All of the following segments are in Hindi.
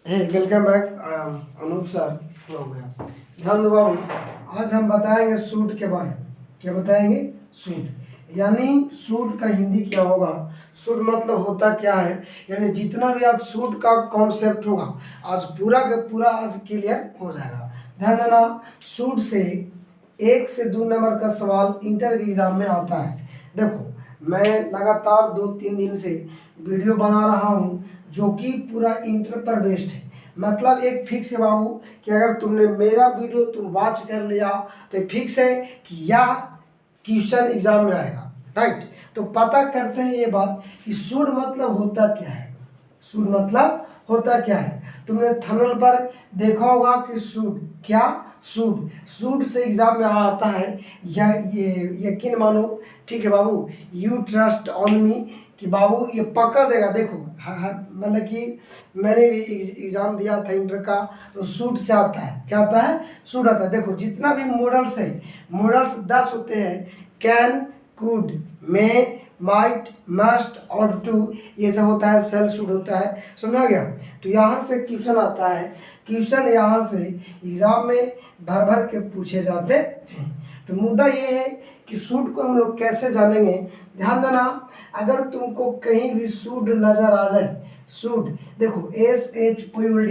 हे वेलकम बैक अनूप सर। हो गया। ध्यान दो बाबू, आज हम बताएंगे सूट के बारे में। क्या बताएंगे? सूट यानी सूट का हिंदी क्या होगा। सूट मतलब होता क्या है, यानी जितना भी आज सूट का कॉन्सेप्ट होगा आज पूरा का पूरा आज क्लियर हो जाएगा। ध्यान देना, सूट से 1 से 2 नंबर का सवाल इंटर के एग्जाम में आता है। देखो मैं लगातार 2-3 दिन से वीडियो बना रहा हूँ जो कि पूरा इंटर पर बेस्ड है। मतलब एक फिक्स है बाबू कि अगर तुमने मेरा वीडियो तुम वॉच कर लिया तो फिक्स है कि यह क्वेश्चन एग्जाम में आएगा। राइट, तो पता करते हैं ये बात कि सूट मतलब होता क्या है। सूट मतलब होता क्या है, तुमने थंबनेल पर देखा होगा कि सूट क्या, सूट सूट से एग्जाम में आता है। या ये यकीन मानो, ठीक है बाबू, यू ट्रस्ट ऑन मी कि बाबू ये पकड़ देगा। देखो मतलब कि मैंने भी एग्जाम दिया था इंटर का, तो सूट से आता है। क्या आता है? सूट आता है। देखो जितना भी मॉडल्स है, मॉडल्स 10 होते हैं। Can, could, may, might, must और टू, ये सब होता है। सेल सूट होता है। समझा गया? तो यहाँ से क्वेश्चन आता है। क्वेश्चन यहाँ से एग्जाम में भर भर के पूछे जाते हैं। तो मुद्दा ये है कि सूट को हम लोग कैसे जानेंगे। ध्यान देना, अगर तुमको कहीं भी सूट नजर आ जाए, सूट देखो SHOLD,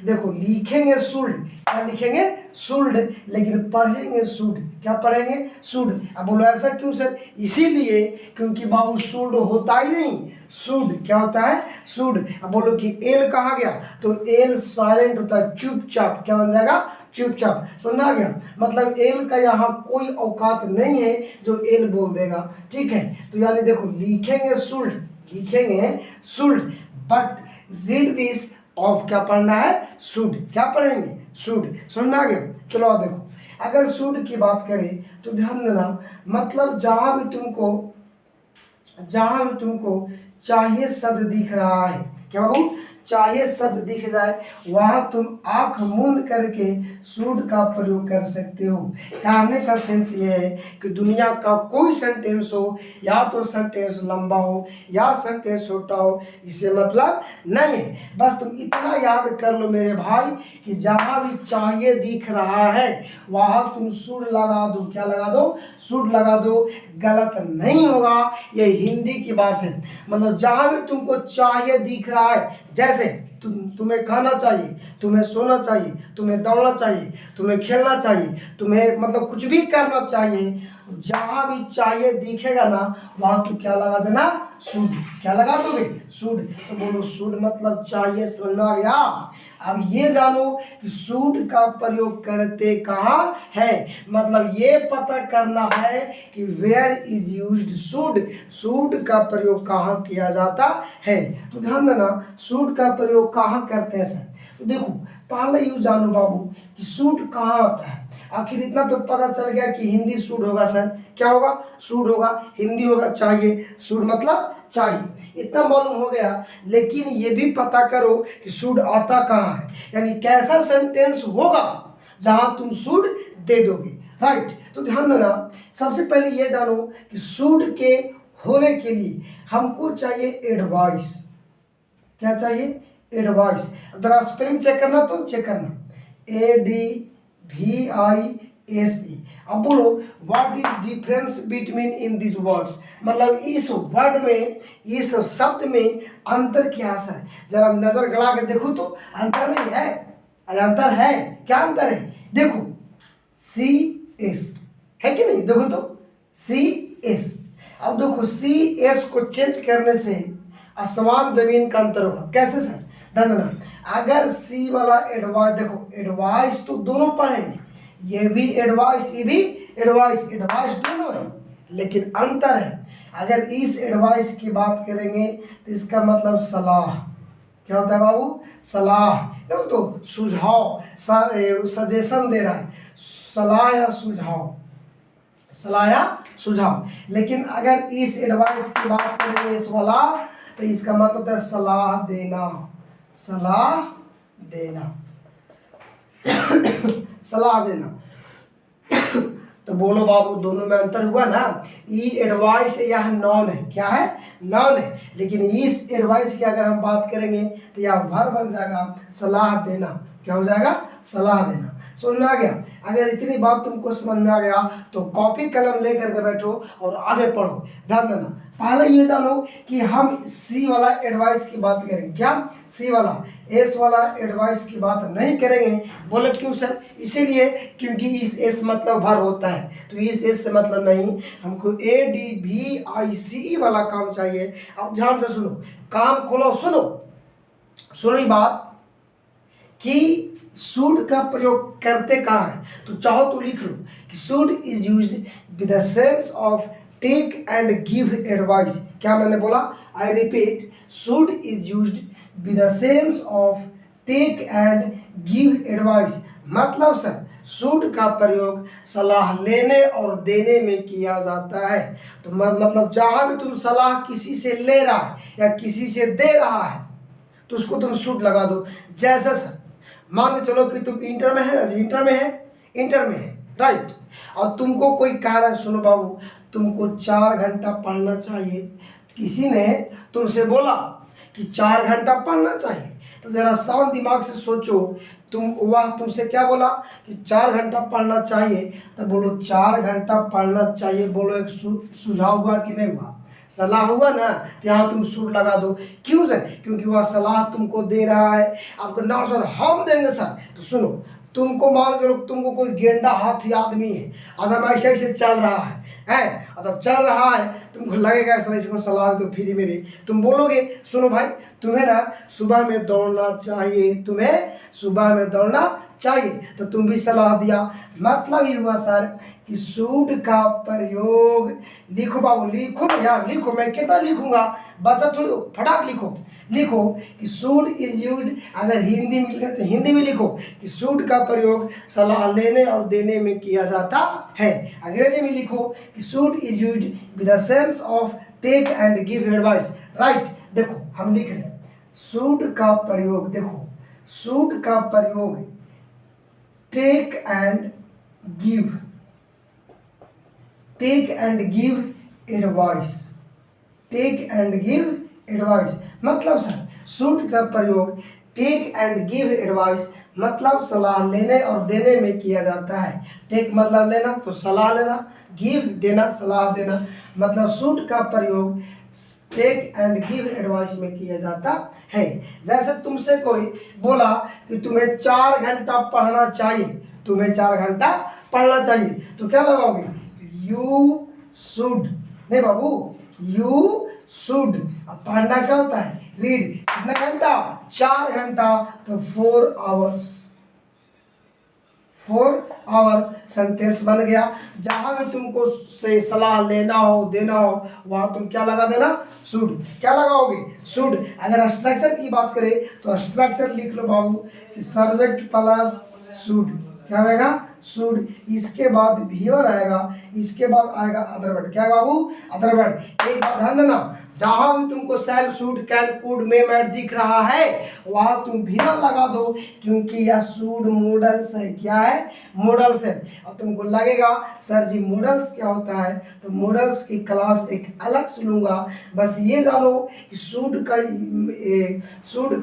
देखो लिखेंगे सूल्ड। क्या लिखेंगे? सूल्ड, लेकिन पढ़ेंगे सूट। क्या पढ़ेंगे? सूट। अब बोलो ऐसा क्यों सर? इसीलिए क्योंकि बाबू सूल्ड होता ही नहीं, सूड क्या होता है? सूड। अब बोलो कि एल कहाँ गया, तो एल साइलेंट होता है, चुपचाप। क्या बन जाएगा? चुपचाप। समझा गया? मतलब एल का यहाँ कोई औकात नहीं है जो एल बोल देगा। ठीक है, तो यानी देखो लिखेंगे सूल्ड, लिखेंगे सूल्ड, बट रीड दिस ऑफ। क्या पढ़ना है? सूड। क्या पढ़ेंगे? सूड। समझ में आ गया? चलो आओ देखो, अगर सूड की बात करें तो ध्यान देना, मतलब जहां भी तुमको चाहिए शब्द दिख रहा है, क्या बाबू? चाहिए शब्द दिख जाए, वहां तुम आंख मूंद करके सूट का प्रयोग कर सकते हो। कहने का सेंस ये है कि दुनिया का कोई सेंटेंस हो, या तो सेंटेंस लंबा हो या सेंटेंस छोटा हो, इससे मतलब नहीं है। बस तुम इतना याद कर लो मेरे भाई कि जहां भी चाहिए दिख रहा है वहां तुम सूट लगा दो। क्या लगा दो? सूट लगा दो। गलत नहीं होगा, ये हिंदी की बात है। मतलब जहां भी तुमको चाहिए दिख रहा है, जैसे तुम्हें खाना चाहिए, तुम्हें सोना चाहिए, तुम्हें दौड़ना चाहिए, तुम्हें खेलना चाहिए, तुम्हें मतलब कुछ भी करना चाहिए, जहां भी चाहिए दिखेगा ना वहां तो क्या लगा देना? सूट। क्या लगा दोगे? सूट। तो बोलो सूट मतलब चाहिए। समझ में आ गया? अब ये जानो कि सूट का प्रयोग करते कहाँ है, मतलब ये पता करना है कि where is used should. Should का प्रयोग कहाँ किया जाता है। तो ध्यान देना, सूट का प्रयोग कहाँ करते हैं सर। तो देखो पहले यूँ जानो बाबू कि सूट कहाँ आता है। आखिर इतना तो पता चल गया कि हिंदी सूट होगा सर। क्या होगा? सूट होगा। हिंदी होगा चाहिए, सूट मतलब चाहिए, इतना मालूम हो गया। लेकिन ये भी पता करो कि सूट आता कहाँ है, यानी कैसा सेंटेंस होगा जहां तुम सूट दे दोगे। राइट, तो ध्यान देना, सबसे पहले ये जानो कि सूट के होने के लिए हमको चाहिए एडवाइस। क्या चाहिए? एडवाइस। अगर स्पेलिंग चेक करना तो चेक करना, ADVISE। अब बोलो what is difference between in this words, मतलब इस वर्ड में, इस शब्द में अंतर क्या है। जरा नजर गड़ा के देखो तो अंतर नहीं है। अरे अंतर है। क्या अंतर है? देखो CS है कि नहीं, देखो तो CS। अब देखो CS को चेंज करने से आसमान जमीन का अंतर होगा। कैसे सर? धन्यवाद। अगर सी वाला एडवाइस, देखो एडवाइस तो दोनों पढ़ेंगे, ये भी एडवाइस, ये भी एडवाइस, एडवाइस दोनों है, लेकिन अंतर है। अगर इस एडवाइस की बात करेंगे तो इसका मतलब सलाह। क्या होता है बाबू? सलाह। तो सुझाव, सजेशन दे रहा है, सलाह या सुझाव, सलाह या सुझाव। लेकिन अगर इस एडवाइस की बात करेंगे, इस वाला, तो इसका मतलब होता है सलाह देना, सलाह देना, सलाह देना। तो बोलो बाबू दोनों में अंतर हुआ ना। ई एडवाइस यह नॉन है, क्या है, नॉन है। लेकिन इस एडवाइस की अगर हम बात करेंगे तो यह वर्ब बन जाएगा सलाह देना। क्या हो जाएगा, सलाह देना। समझ में आ गया। अगर इतनी बात तुमको समझ में आ गया तो कॉपी कलम लेकर के बैठो और आगे पढ़ो। ध्यान देना, पहले ये जानो कि हम सी वाला एडवाइस की बात करेंगे। क्या, सी वाला, एस वाला एडवाइस की बात नहीं करेंगे। बोले क्यों सर, इसीलिए क्योंकि इस एस मतलब भर होता है, तो इस एस से मतलब नहीं, हमको ADVICE वाला काम चाहिए। अब ध्यान से सुनो, काम खोलो, सुनो सुनो ये बात कि शुड का प्रयोग करते कहाँ है। तो चाहो तो लिख लो कि should is used with the sense of take and give advice. क्या मैंने बोला, I repeat, should is used with the sense of take and give advice. मतलब सर शुड का प्रयोग सलाह लेने और देने में किया जाता है। तो मतलब जहाँ भी तुम सलाह किसी से ले रहा है या किसी से दे रहा है तो उसको तुम शुड लगा दो। जैसा सर मान के चलो कि तुम इंटर में है ना, इंटर में है राइट, और तुमको कोई कह रहा है सुनो बाबू तुमको 4 घंटा पढ़ना चाहिए, किसी ने तुमसे बोला कि 4 घंटा पढ़ना चाहिए, तो ज़रा शांत दिमाग से सोचो, वह तुमसे क्या बोला कि 4 घंटा पढ़ना चाहिए, तो बोलो 4 घंटा पढ़ना चाहिए, बोलो एक सुझाव हुआ कि नहीं हुआ, सलाह हुआ ना। यहाँ तुम शुड लगा दो। क्यों सर, क्योंकि वह सलाह तुमको दे रहा है। आपको ना सर हम देंगे सर, तो सुनो, तुमको मान करो तुमको कोई गेंडा हाथी आदमी है, अगर ऐसे चल रहा है मतलब चल रहा है, तुमको लगेगा सर इसको सलाह दो फ्री मेरे, तुम बोलोगे सुनो भाई तुम्हें ना सुबह में दौड़ना चाहिए, तुम्हें सुबह में दौड़ना चाहिए, तो तुम भी सलाह दिया। मतलब ये हुआ सर कि शुड का प्रयोग, लिखो बाबू, लिखो यार, लिखो, मैं कितना लिखूंगा, बच्चा थोड़ी फटाक लिखो कि शुड इज यूज्ड, अगर हिंदी में लिखे तो हिंदी में लिखो कि शुड का प्रयोग सलाह लेने और देने में किया जाता है। अंग्रेजी में लिखो कि should is used with the sense of take and give advice. Right, देखो हम लिख रहे हैं शुड का प्रयोग, देखो शुड का प्रयोग take and give advice, take and give advice. मतलब सर शुड का प्रयोग टेक एंड गिव एडवाइस मतलब सलाह लेने और देने में किया जाता है। टेक मतलब लेना, तो सलाह लेना, गिव देना, सलाह देना, मतलब शुड का प्रयोग टेक एंड गिव एडवाइस में किया जाता है। जैसे तुमसे कोई बोला कि तुम्हें 4 घंटा पढ़ना चाहिए, तुम्हें 4 घंटा पढ़ना चाहिए, तो क्या लगाओगे, यू शुड, नहीं बाबू, यू शुड। अब पढ़ना क्या होता है, रीड, कितना घंटा, 4 घंटा, तो 4 आवर्स सेंटेंस बन गया। जहां भी तुमको से सलाह लेना हो देना हो वहां तुम क्या लगा देना, शुड। क्या लगाओगे, शुड। अगर स्ट्रक्चर की बात करें तो स्ट्रक्चर लिख लो बाबू कि सब्जेक्ट प्लस शुड, क्या आएगा, शुड, इसके बाद V1 आएगा, इसके बाद आएगा अदर वर्ड। क्या बाबू, अदर वर्ड। एक बात ध्यान देना, जहां भी तुमको shall should can could may might दिख रहा है वहां तुम V1 लगा दो, क्योंकि यह शुड मॉडल्स है। क्या है, मॉडल्स है। और तुमको लगेगा सर जी मॉडल्स क्या होता है, तो मॉडल्स की क्लास एक अलग से लूंगा। बस ये जानो कि शुड का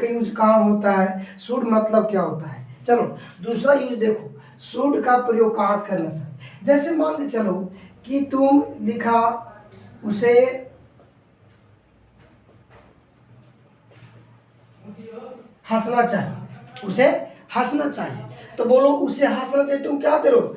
यूज कहाँ होता है, शुड मतलब क्या होता है। चलो दूसरा यूज देखो, शुड का प्रयोग कहाँ करना सर। जैसे मान के चलो कि तुम लिखा उसे हंसना चाहिए, उसे हंसना चाहिए, तो बोलो उसे हंसना चाहिए, तुम क्या दे रहो,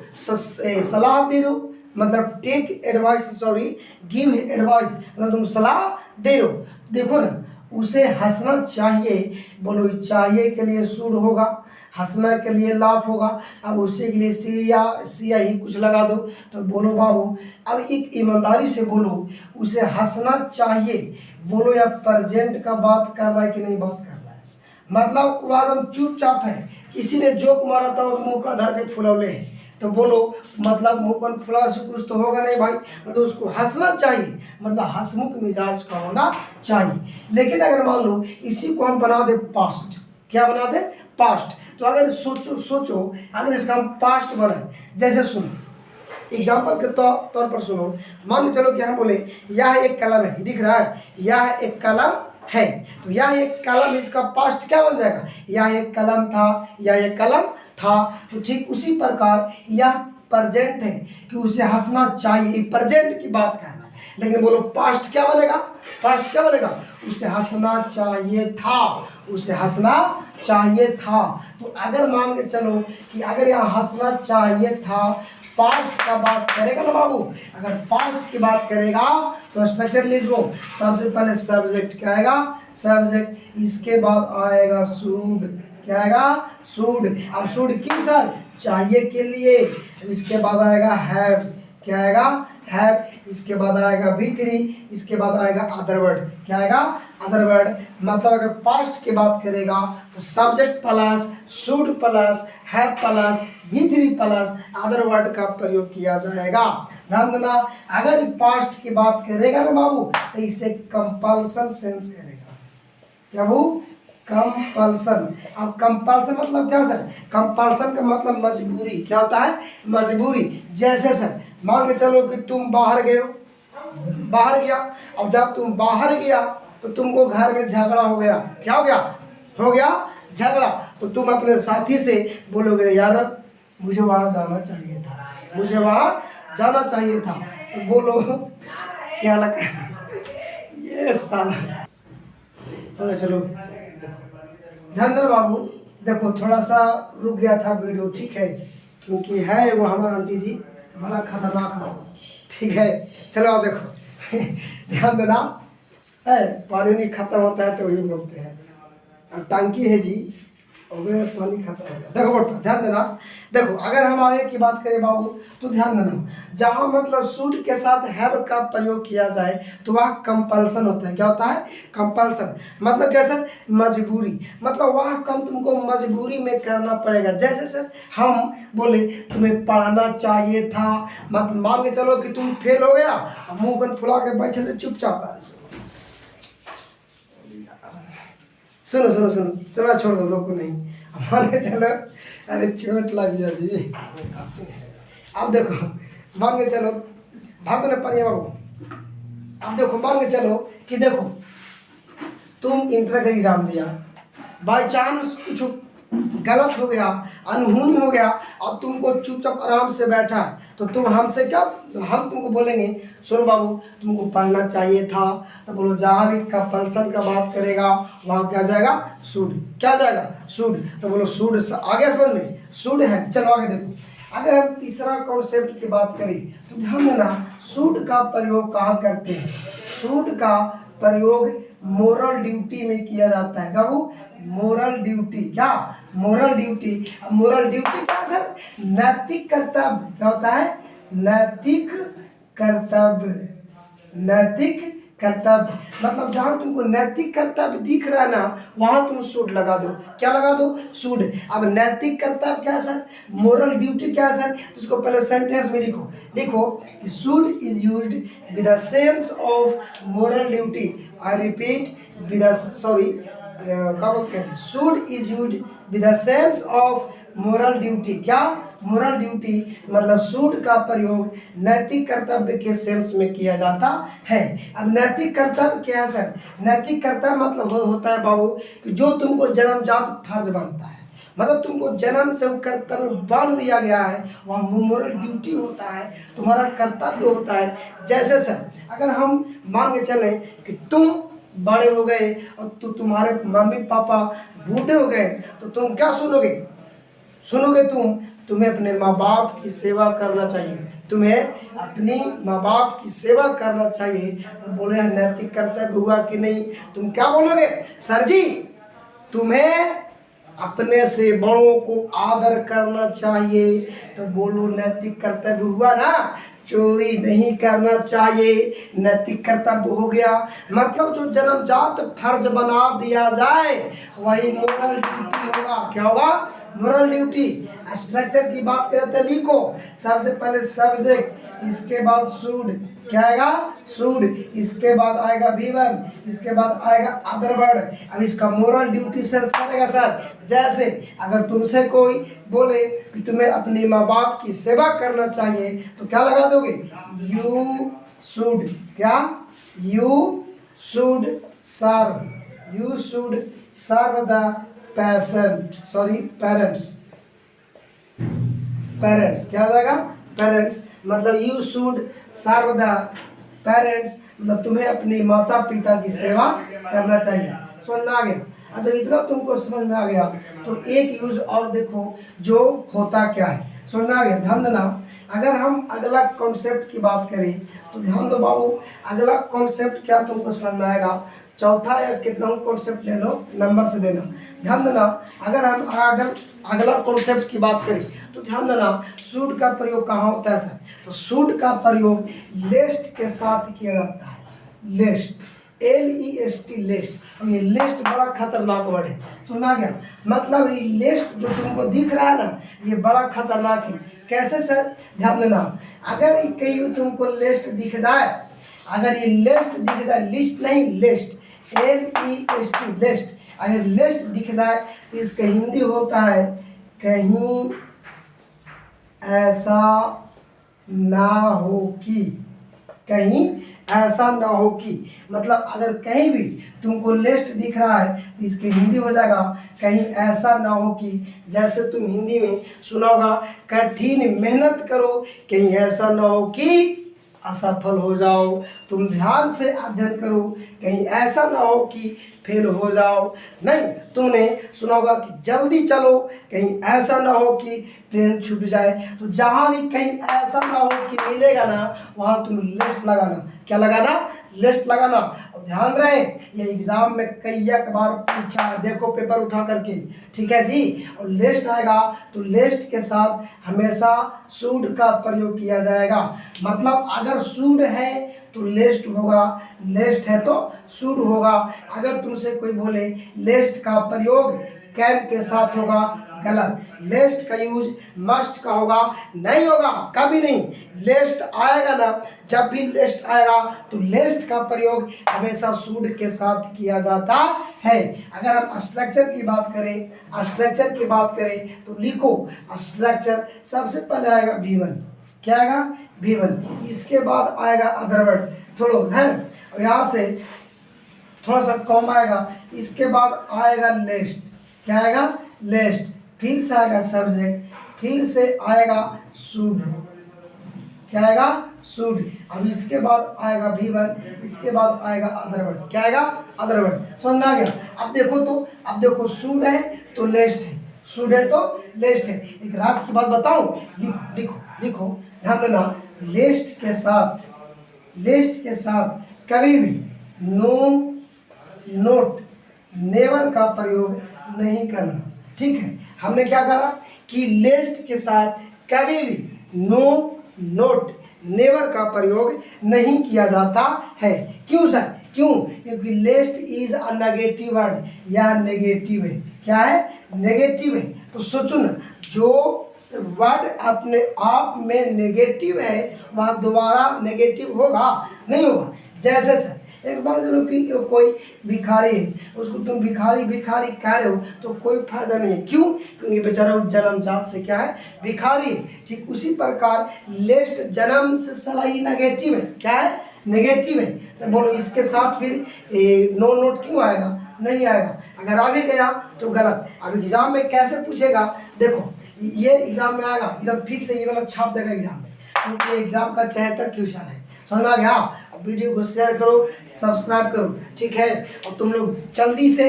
सलाह दे रहो, मतलब take advice, sorry give advice, मतलब तुम सलाह दे रहो। देखो ना, उसे हंसना चाहिए, बोलो चाहिए के लिए शुड होगा, हंसना के लिए लाफ होगा। अब उसी के लिए सिया ही कुछ लगा दो, तो बोलो बाबू अब एक ईमानदारी से बोलो उसे हंसना चाहिए, बोलो या प्रेजेंट का बात कर रहा है कि नहीं बात कर रहा है, मतलब वो एकदम चुपचाप है, किसी ने जोक मारा था और मुंह का धर के फुलौले है, तो बोलो मतलब मुंह का फुला से कुछ तो होगा नहीं भाई, मतलब उसको हंसना चाहिए, मतलब हंसमुख मिजाज का होना चाहिए। लेकिन अगर मान लो इसी को हम बना दे पास्ट, क्या बना दे, पास्ट, तो अगर सोचो अगर इसका हम पास्ट बनाए, जैसे सुनो एग्जाम्पल के तौर पर सुनो, मान के चलो कि हम बोले यह एक कलम है, दिख रहा है, यह एक कलम है, तो यह एक कलम, इसका पास्ट क्या बन जाएगा, यह एक कलम था, यह एक कलम था। तो ठीक उसी प्रकार यह प्रेजेंट है कि उसे हंसना चाहिए, प्रेजेंट की बात करना, लेकिन बोलो पास्ट क्या बनेगा, पास्ट क्या बनेगा, उसे हंसना चाहिए था, उसे हंसना चाहिए था। तो अगर मान के चलो कि अगर यहाँ हंसना चाहिए था, पास्ट का बात करेगा ना बाबू, अगर पास्ट की बात करेगा तो स्ट्रक्चर लिख लो, सबसे पहले सब्जेक्ट क्या आएगा, सब्जेक्ट, इसके बाद आएगा शुड, क्या आएगा, शुड। अब शुड क्यों सर, चाहिए के लिए। इसके बाद आएगा हैव, क्या आएगा, हैव। इसके बाद आएगा V3, इसके बाद आएगा अदर वर्ड, क्या आएगा, अदर वर्ड। मतलब अगर पास्ट की बात करेगा तो subject plus should plus have plus V3 plus other word का प्रयोग किया जाएगा। ध्यान देना, अगर पास्ट की बात करेगा ना बाबू तो इसे कंपल्सन सेंस करेगा, क्या वो, कंपल्सन। अब कंपल्सन मतलब क्या सर, कंपल्सन का मतलब मजबूरी, क्या होता है, मजबूरी। जैसे सर मान के चलो कि तुम बाहर गए हो, बाहर गया, अब जब तुम बाहर गया तो तुमको घर में झगड़ा हो गया, क्या हो गया, हो गया झगड़ा, तो तुम अपने साथी से बोलोगे यार मुझे वहाँ जाना चाहिए था, मुझे वहाँ जाना चाहिए था, तो बोलो क्या लगता है, ये साला। चलो ध्यान दो बाबू, देखो थोड़ा सा रुक गया था वीडियो, ठीक है, क्योंकि है वो हमारा आंटी जी बड़ा खतरनाक है, ठीक है। चलो आप देखो ध्यान देना, है पानी नहीं खत्म होता है तो वही बोलते हैं, अब टंकी है जी और पानी खत्म हो गया। देखो बेटा ध्यान देना, देखो अगर हम आगे की बात करें बाबू तो ध्यान देना, जहाँ मतलब शुड के साथ हैव का प्रयोग किया जाए तो वह कंपल्सन होता है, क्या होता है, कंपल्सन। मतलब क्या सर, मजबूरी, मतलब वह काम तुमको मजबूरी में करना पड़ेगा। जैसे सर हम बोले तुम्हें पढ़ना चाहिए था, मतलब मान के चलो कि तुम फेल हो गया, मुंह बन फुला के बैठे थे चुपचाप, सुनो सुनो सुनो, चलो छोड़ दो, रोको नहीं, हमारे चलो, अरे चोट लग गया जी। अब देखो मान के चलो, भाग दो पढ़िए बाबू। अब देखो मान के चलो कि देखो तुम इंटर का एग्जाम दिया, बाई चांस कुछ गलत हो गया, अनहोनी हो गया, और तुमको चुपचाप आराम से बैठा है, तो तुम हमसे क्या, हम तुमको बोलेंगे सुनो बाबू तुमको पढ़ना चाहिए था, तो बोलो जहाँ भी कंपल्सन का बात करेगा वहाँ क्या जाएगा, शुड, क्या जाएगा, शुड। तो बोलो शुड, आगे समझ में, शुड है। चलो आगे देखो, अगर हम तीसरा कॉन्सेप्ट की बात करें तो ध्यान देना, शुड का प्रयोग कहाँ करते हैं, शुड का प्रयोग मोरल ड्यूटी में किया जाता है। कब, मोरल ड्यूटी, क्या, मोरल ड्यूटी। मोरल ड्यूटी क्या सर, नैतिक कर्तव्य, क्या होता है, नैतिक कर्तव्य, नैतिक कर्तव्य। मतलब जहाँ तुमको नैतिक कर्तव्य दिख रहा है ना वहाँ तुम शुड लगा दो, क्या लगा दो, शुड। अब नैतिक कर्तव्य क्या है सर, मोरल ड्यूटी क्या है सर, तो उसको पहले सेंटेंस में लिखो, देखो should is used with the sense of moral duty, I repeat with the, sorry क्या बोलते हैं, should is used with the sense of moral duty. क्या, मोरल ड्यूटी मतलब शुड का प्रयोग नैतिक कर्तव्य के सेंस में किया जाता है। अब नैतिक कर्तव्य क्या है सर, नैतिक कर्तव्य मतलब होता है बाबू कि जो तुमको जन्मजात फर्ज बनता है, मतलब तुमको जन्म से कर्तव्य बांध दिया गया है, वह मोरल ड्यूटी होता है, तुम्हारा कर्तव्य होता है। जैसे सर अगर हम मान के चलें कि तुम बड़े हो गए और तुम्हारे मम्मी पापा बूढ़े हो गए, तो तुम क्या सुनोगे, सुनोगे तुम्हें अपने माँ बाप की सेवा करना चाहिए, तुम्हें अपनी माँ बाप की सेवा करना चाहिए। तो बोले नैतिक कर्तव्य हुआ कि नहीं, तुम क्या बोलोगे, सर जी तुम्हें अपने से बड़ों को आदर करना चाहिए, तो बोलो नैतिक कर्तव्य हुआ ना, चोरी नहीं करना चाहिए, नैतिक कर्तव्य हो गया। मतलब जो जन्मजात फर्ज बना दिया जाए वही मोरल ड्यूटी होगा। क्या होगा? Moral duty. स्ट्रक्चर की बात करें तो लिखो, सबसे पहले सब्जेक्ट, इसके बाद शुड, क्या आएगा? शुड, इसके बाद आएगा V1, इसके बाद आएगा अदर वर्ड। अब इसका मोरल ड्यूटी सेंस करेगा सर, जैसे अगर तुमसे कोई बोले कि तुम्हें अपने माँ बाप की सेवा करना चाहिए तो क्या लगा दोगे? यू शुड, क्या? You should serve, you should serve the parents, क्या हो जाएगा? पेरेंट्स। मतलब you should serve the parents, मतलब तुम्हें अपने माता पिता की सेवा करना चाहिए। समझ में आ गया? अच्छा, इतना तुमको समझ में आ गया तो एक यूज और देखो जो होता क्या है। समझ में आ गया? ध्यान देना। अगर हम अगला कॉन्सेप्ट की बात करें तो ध्यान दो बाबू, अगला कॉन्सेप्ट क्या तुमको समझ में आएगा? चौथा या कितना कॉन्सेप्ट ले लो, नंबर से देना। ध्यान देना, अगर हम अगला कॉन्सेप्ट की बात करें तो ध्यान देना, शुड का प्रयोग कहाँ होता है सर? तो शुड का प्रयोग लेस्ट के साथ किया जाता है। लेस्ट, LEST, लेस्ट। और ये लेस्ट बड़ा खतरनाक वर्ड है। सुना गया? मतलब ये लेस्ट जो तुमको दिख रहा है ना, ये बड़ा खतरनाक है। कैसे सर? ध्यान देना, अगर कहीं तुमको लेस्ट दिख जाए, अगर ये लेस्ट दिख जाए, लिस्ट नहीं लेस्ट, LEST, लेस्ट, अगर लेस्ट दिख जाए तो इसका हिंदी होता है कहीं ऐसा ना हो कि, कहीं ऐसा ना हो कि। मतलब अगर कहीं भी तुमको लिस्ट दिख रहा है तो इसके हिंदी हो जाएगा कहीं ऐसा ना हो कि। जैसे तुम हिंदी में सुना होगा, कठिन मेहनत करो कहीं ऐसा ना हो कि असफल हो जाओ। तुम ध्यान से अध्ययन करो कहीं ऐसा ना हो कि फेल हो जाओ। नहीं, तुमने सुना होगा कि जल्दी चलो कहीं ऐसा ना हो कि ट्रेन छूट जाए। तो जहाँ भी कहीं ऐसा ना हो कि मिलेगा ना, वहाँ तुम लिस्ट लगाना। क्या लगाना? लिस्ट लगाना। और ध्यान रहे, ये एग्जाम में कई बार पूछा है, देखो पेपर उठा करके, ठीक है जी। और लिस्ट आएगा तो लिस्ट के साथ हमेशा शुड का प्रयोग किया जाएगा। मतलब अगर शुड है तो लिस्ट होगा, लिस्ट है तो शुड होगा। अगर तुमसे कोई बोले लिस्ट का प्रयोग कैन के साथ होगा, गलत। लिस्ट का यूज मस्ट का होगा, नहीं होगा, कभी नहीं। लिस्ट आएगा ना, जब भी लिस्ट आएगा तो लिस्ट का प्रयोग हमेशा शुड के साथ किया जाता है। अगर हम स्ट्रक्चर की बात करें, स्ट्रक्चर की बात करें तो लिखो, स्ट्रक्चर सबसे पहले आएगा V1, क्या आएगा? V1, इसके बाद आएगा अदर वर्ड, थोड़ा है, और यहाँ से थोड़ा सा कम आएगा, इसके बाद आएगा लिस्ट, क्या आएगा? लिस्ट, फिर से आएगा सब्जेक्ट, फिर से आएगा शुड, क्या आएगा? शुड। अब इसके बाद आएगा V1, इसके बाद आएगा अदर वर्ड, क्या आएगा? Other word. समझ में आ गया? अब देखो तो, अब देखो शुड है तो लिस्ट है, शुड है तो लिस्ट है। एक राज की बात बताऊं, लिखो लिखो लिखो, ध्यान देना, लिस्ट के साथ, लिस्ट के साथ कभी भी नो, नोट, नेवर का प्रयोग नहीं करना। ठीक है, हमने क्या करा कि लिस्ट के साथ कभी भी नो, नोट, नेवर का प्रयोग नहीं किया जाता है। क्यों सर? क्यों? क्योंकि list is a negative word, या नेगेटिव है। क्या है? नेगेटिव है। तो सोचो ना, जो वर्ड अपने आप में नेगेटिव है वह दोबारा नेगेटिव होगा? नहीं होगा। जैसे सर एक बार चलो कि कोई भिखारी है, उसको तुम भिखारी भिखारी कह रहे हो तो कोई फायदा नहीं है। क्यों? क्योंकि बेचारा जन्मजात से क्या है? भिखारी है। ठीक उसी प्रकार लिस्ट जन्म से साला ही नेगेटिव है। क्या है? नेगेटिव है। तो बोलो इसके साथ फिर नो नोट क्यों आएगा? नहीं आएगा। अगर आ भी गया तो गलत। अब एग्जाम में कैसे पूछेगा? देखो ये एग्जाम में आएगा, एकदम फिक्स है, ये वाला छाप देगा एग्जाम में, क्योंकि एग्जाम का 74 क्वेश्चन है। समझ में आ गया? वीडियो को शेयर करो, सब्सक्राइब करो, ठीक है। और तुम लोग जल्दी से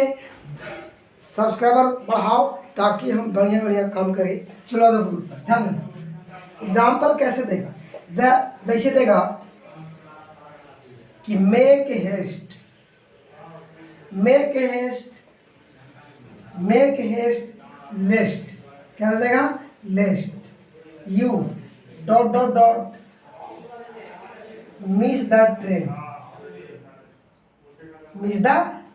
सब्सक्राइबर बढ़ाओ ताकि हम बढ़िया बढ़िया काम करें। चलो दो ग्रुप पर ध्यान देना। एग्जाम्पल कैसे देगा? जैसे देगा कि make haste, make haste, make haste list, क्या देगा? List. You dot dot dot miss the train, miss the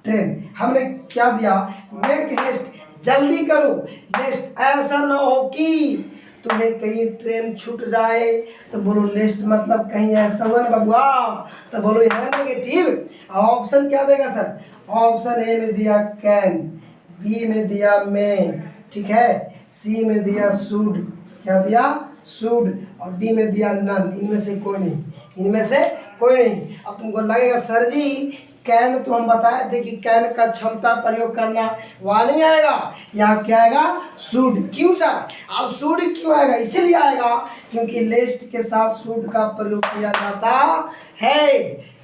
train. हमने क्या दिया, मेक हेस्ट, जल्दी करो, लेस्ट, ऐसा ना हो कि तुम्हें कहीं ट्रेन छूट जाए। तो बोलो लेस्ट मतलब कहीं ऐसा हुआ ना बबुआ, तो बोलो यहाँ नेगेटिव। ऑप्शन क्या देगा सर, ऑप्शन ए में दिया कैन, बी में दिया में, ठीक है, सी में दिया शुड, क्या दिया शुड, और डी में दिया नन। इनमें से कोई नहीं, इनमें से कोई नहीं। अब तुमको लगेगा सर जी कैन तो हम बताए थे कि कैन का क्षमता प्रयोग करना, वहाँ नहीं आएगा, यहाँ क्या आएगा शुड। क्यों सर, अब शुड क्यों आएगा, इसीलिए आएगा क्योंकि लिस्ट के साथ शुड का प्रयोग किया जाता है।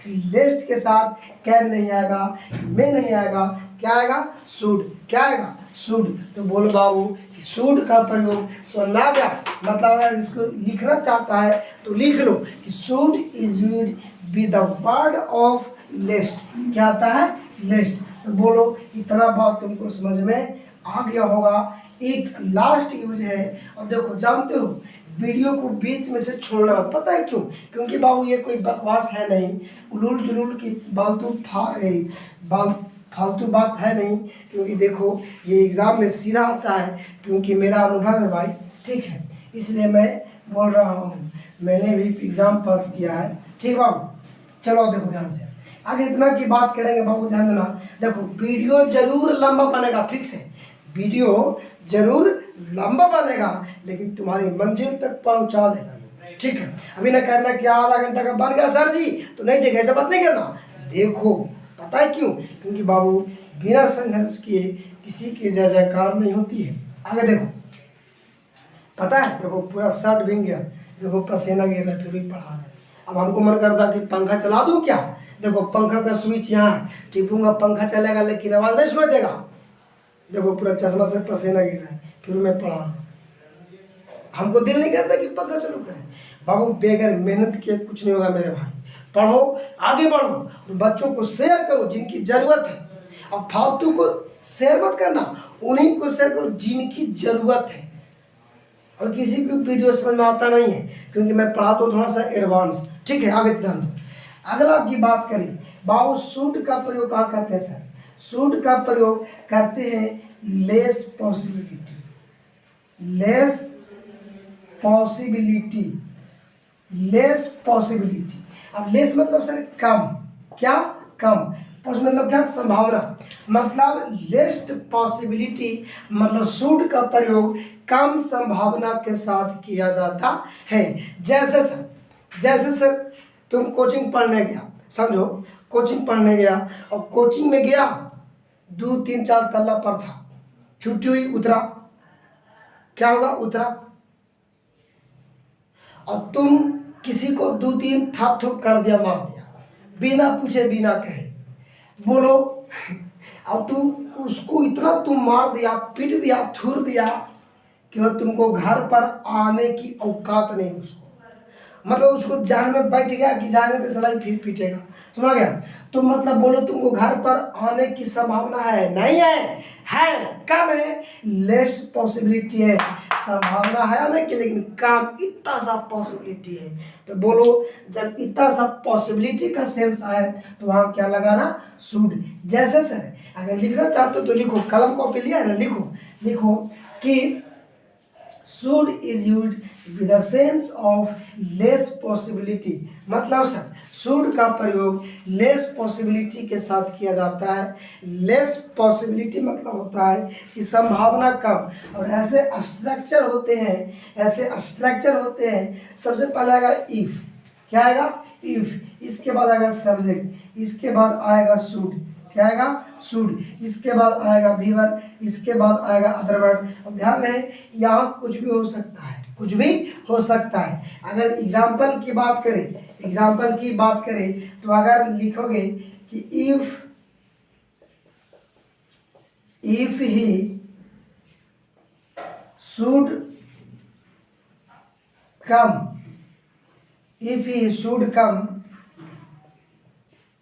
लिस्ट के साथ कैन नहीं आएगा, में नहीं आएगा, क्या आएगा शुड, क्या आएगा शुड। तो बोलो बाबू शुड का प्रयोग समझ आ गया। मतलब अगर इसको लिखना चाहता है तो लिख लो कि should is used with the word of list, क्या आता है लिस्ट। तो बोलो इतना बात तुमको समझ में आ गया होगा। एक लास्ट यूज है, और देखो जानते हो वीडियो को बीच में से छोड़ना मत, पता है क्यों, क्योंकि बाबू ये कोई बकवास है नहीं, उलूल जुलूल की फालतू बात है नहीं। क्योंकि देखो ये एग्ज़ाम में सीधा आता है, क्योंकि मेरा अनुभव है भाई, ठीक है, इसलिए मैं बोल रहा हूँ, मैंने भी एग्ज़ाम पास किया है, ठीक बाबू। चलो देखो ध्यान से आगे इतना की बात करेंगे बाबू, ध्यान देना। देखो वीडियो जरूर लंबा बनेगा, फिक्स है, वीडियो जरूर लंबा बनेगा, लेकिन तुम्हारी मंजिल तक पहुंचा देगा, ठीक है। अभी ना करना कि आधा घंटा का बन गया सर जी तो नहीं देखा, ऐसा बात नहीं करना। देखो पता है क्यों, क्योंकि बाबू बिना संघर्ष किए किसी की जय जयकार नहीं होती है। आगे देखो, पता है देखो पूरा शर्ट भीग गया, देखो पसीना गिर रहा है, फिर भी पढ़ा रहे। अब हमको मन करता कि पंखा चला दूं क्या, देखो पंखा का स्विच यहाँ है, टिपूंगा पंखा चलेगा लेकिन आवाज़ नहीं सुनाई देगा। देखो पूरा चश्मा से पसीना गिर रहा है, फिर मैं पढ़ा रहा हूँ। हमको दिल नहीं करता कि पंखा चालू करें। बाबू बेगर मेहनत के कुछ नहीं होगा मेरे भाई, पढ़ो आगे बढ़ो और बच्चों को शेयर करो जिनकी ज़रूरत है, और फालतू को शेयर मत करना, उन्हीं को शेयर करो जिनकी ज़रूरत है। और किसी को वीडियो समझ में आता नहीं है क्योंकि मैं पढ़ाता हूँ थोड़ा सा एडवांस, ठीक है। आगे ध्यान दो, अगला की बात करें बाबू, शुड का प्रयोग कहाँ करते हैं सर, शुड का प्रयोग करते हैं less possibility, less possibility, less possibility. अब लेस मतलब सर कम, क्या कम, मतलब क्या संभावना, मतलब लेस्ट पॉसिबिलिटी मतलब शुड का प्रयोग कम संभावना के साथ किया जाता है। जैसे सर तुम कोचिंग पढ़ने गया, समझो कोचिंग पढ़ने गया और कोचिंग में गया 2 3 4 तल्ला पर था, छुट्टी हुई उतरा, क्या होगा उतरा, और तुम किसी को 2 3 थाप थूप कर दिया, मार दिया बिना पूछे बिना कहे। बोलो अब तू उसको इतना तुम मार दिया, पीट दिया, थूर दिया कि वह तुमको घर पर आने की औकात नहीं उसको, मतलब उसको जान में बैठ गया कि जाने दे सलाई फिर पीटेगा, समझ गया। तो मतलब बोलो तुमको घर पर आने की संभावना है, नहीं है कम है, लेस पॉसिबिलिटी है, संभावना है आने की लेकिन कम, इतना सा पॉसिबिलिटी है। तो बोलो जब इतना सा पॉसिबिलिटी का सेंस आए तो वहाँ क्या लगाना, शुड। जैसे सर अगर लिखना चाहते हो तो लिखो, कलम कॉपी लिया है ना, लिखो कि should is used with the sense of less possibility, मतलब सर शुड का प्रयोग लेस पॉसिबिलिटी के साथ किया जाता है। लेस पॉसिबिलिटी मतलब होता है कि संभावना कम, और ऐसे स्ट्रक्चर होते हैं, सबसे पहले आएगा इफ, क्या आएगा इफ, इसके बाद आएगा सब्जेक्ट, इसके बाद आएगा शुड, क्या आएगा शुड, इसके बाद आएगा वीवर, इसके बाद आएगा अदर वर्ड। अब ध्यान रहे यहाँ कुछ भी हो सकता है, कुछ भी हो सकता है। अगर एग्जाम्पल की बात करें तो अगर लिखोगे कि if he should come,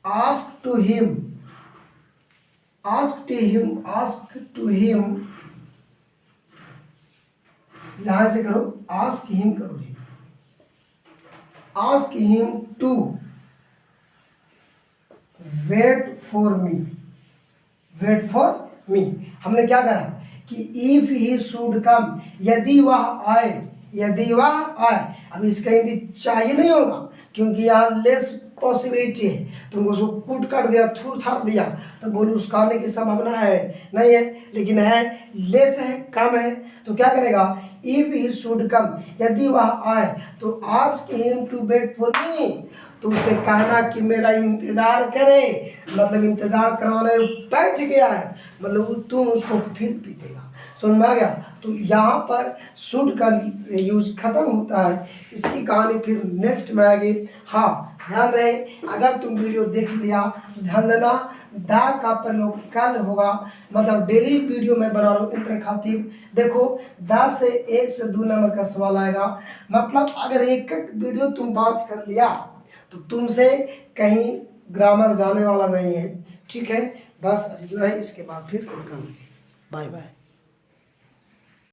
ask to him, यहाँ से करो ask him, करो ask him to wait for me, wait for me. हमने क्या करा कि इफ ही शुड कम, यदि वह आए, यदि वह आए। अब इसका हिंदी चाहिए नहीं होगा क्योंकि यहाँ लेस पॉसिबिलिटी है, तुमको उसको कूट कर दिया, थूर थार दिया तो बोलो उसका आने की संभावना है नहीं है, लेकिन है लेस है, कम है। तो क्या करेगा, इफ ही शुड कम, यदि वह आए तो ask him to wait for me, तो उसे कहना कि मेरा इंतजार करे, मतलब इंतजार करवाने बैठ गया है, मतलब तुम उसको फिर पीटेगा। समझ में आ गया। तो यहाँ पर शुड का यूज खत्म होता है। इसकी कहानी फिर नेक्स्ट में आएगी। हाँ ध्यान रहे, अगर तुम वीडियो देख लिया तो ध्यान देना, दा का प्रयोग कल होगा, मतलब डेली वीडियो मैं बना रहा हूँ इंटर खातिर। देखो दा से 1 से 2 नंबर का सवाल आएगा, मतलब अगर एक एक वीडियो तुम पाँच कर लिया तो तुमसे कहीं ग्रामर जाने वाला नहीं है। ठीक है, बस इतना ही, इसके बाद फिर बाय बाय।